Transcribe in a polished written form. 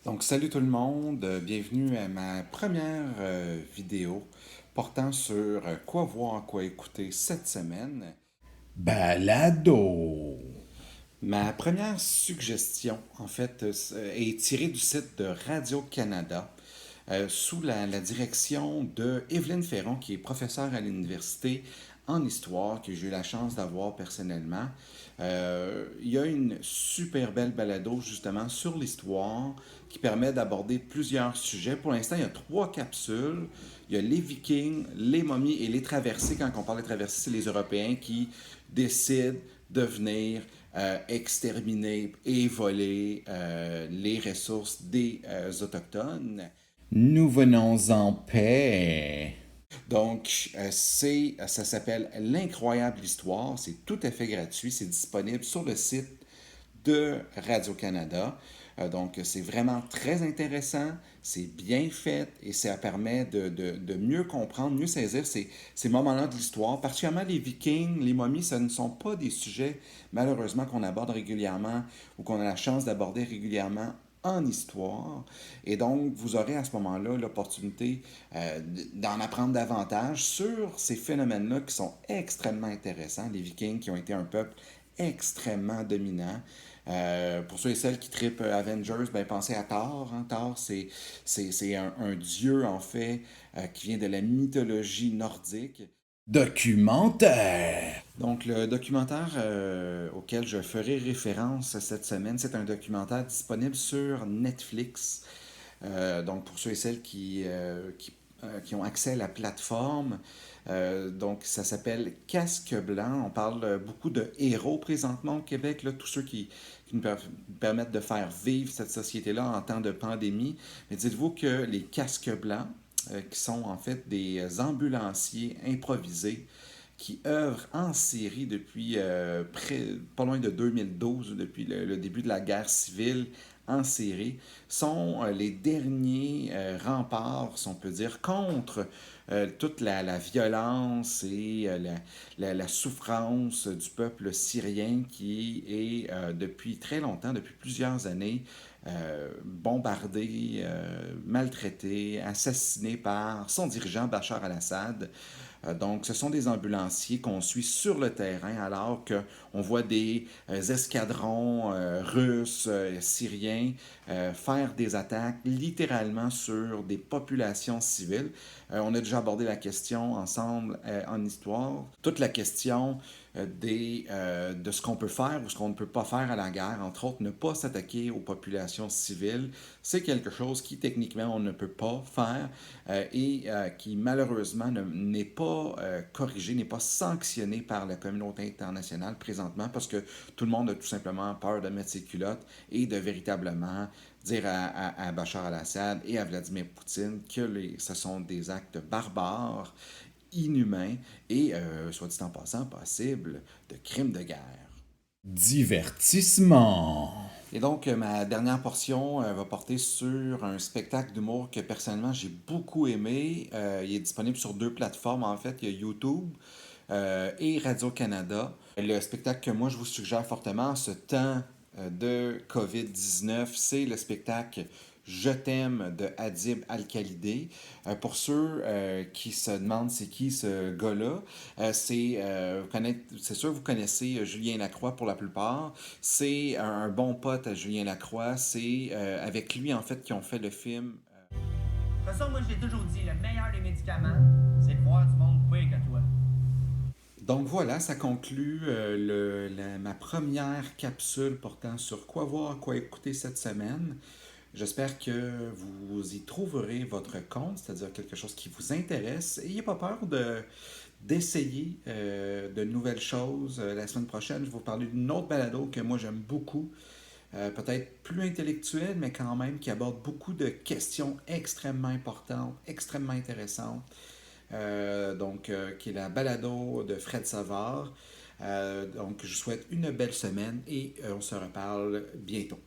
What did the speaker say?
Donc, salut tout le monde, bienvenue à ma première vidéo portant sur quoi voir, quoi écouter cette semaine. Balado. Ma première suggestion, en fait, est tirée du site de Radio-Canada sous la direction de Evelyne Ferron, qui est professeure à l'université en histoire, que j'ai eu la chance d'avoir personnellement. Il y a une super belle balado justement sur l'histoire qui permet d'aborder plusieurs sujets. Pour l'instant, il y a trois capsules. Il y a les Vikings, les momies et les traversées. Quand on parle des traversées, c'est les Européens qui décident de venir exterminer et voler les ressources des Autochtones. Nous venons en paix. Donc, ça s'appelle L'incroyable histoire. C'est tout à fait gratuit. C'est disponible sur le site de Radio-Canada. Donc, c'est vraiment très intéressant, c'est bien fait et ça permet de mieux comprendre, mieux saisir ces moments-là de l'histoire. Particulièrement les Vikings, les momies, ce ne sont pas des sujets, malheureusement, qu'on aborde régulièrement ou qu'on a la chance d'aborder régulièrement en histoire. Et donc, vous aurez à ce moment-là l'opportunité d'en apprendre davantage sur ces phénomènes-là qui sont extrêmement intéressants. Les Vikings qui ont été un peuple extrêmement dominant. Pour ceux et celles qui tripent Avengers, ben, pensez à Thor. Hein. Thor, c'est un dieu, en fait, qui vient de la mythologie nordique. Documentaire. Donc, le documentaire auquel je ferai référence cette semaine, c'est un documentaire disponible sur Netflix. Donc, pour ceux et celles qui ont accès à la plateforme, donc ça s'appelle Casque Blanc. On parle beaucoup de héros présentement au Québec, là, tous ceux qui nous permettent de faire vivre cette société-là en temps de pandémie. Mais dites-vous que les Casques Blancs, qui sont en fait des ambulanciers improvisés, qui œuvrent en Syrie depuis pas loin de 2012, depuis le début de la guerre civile en Syrie, sont les derniers remparts, si on peut dire, contre toute la violence et la souffrance du peuple syrien qui est depuis très longtemps, depuis plusieurs années, bombardé, maltraité, assassiné par son dirigeant Bachar al-Assad. Donc, ce sont des ambulanciers qu'on suit sur le terrain alors qu'on voit des escadrons russes, syriens faire des attaques littéralement sur des populations civiles. On a déjà abordé la question ensemble en histoire. Toute la question de ce qu'on peut faire ou ce qu'on ne peut pas faire à la guerre, entre autres, ne pas s'attaquer aux populations civiles, c'est quelque chose qui techniquement on ne peut pas faire et qui malheureusement n'est pas corrigé, n'est pas sanctionné par la communauté internationale présentement parce que tout le monde a tout simplement peur de mettre ses culottes et de véritablement dire à Bachar al-Assad et à Vladimir Poutine que ce sont des actes barbares, inhumains et, soit dit en passant, passibles de crimes de guerre. Divertissement. Et donc, ma dernière portion va porter sur un spectacle d'humour que personnellement j'ai beaucoup aimé. Il est disponible sur deux plateformes en fait. Il y a YouTube et Radio-Canada. Le spectacle que moi je vous suggère fortement en ce temps de COVID-19, c'est le spectacle Je t'aime de Adib Al-Khalidé. Pour ceux qui se demandent c'est qui ce gars-là, c'est sûr que vous connaissez Julien Lacroix pour la plupart. C'est un bon pote à Julien Lacroix. C'est avec lui en fait qui ont fait le film. De toute façon, moi, je l'ai toujours dit, le meilleur des médicaments, c'est de voir du monde pire que toi. Donc voilà, ça conclut ma première capsule portant sur quoi voir, quoi écouter cette semaine. J'espère que vous y trouverez votre compte, c'est-à-dire quelque chose qui vous intéresse. N'ayez pas peur d'essayer de nouvelles choses. La semaine prochaine, je vais vous parler d'une autre balado que moi j'aime beaucoup, peut-être plus intellectuelle, mais quand même qui aborde beaucoup de questions extrêmement importantes, extrêmement intéressantes. Qui est la balado de Fred Savard. Donc, je vous souhaite une belle semaine et on se reparle bientôt.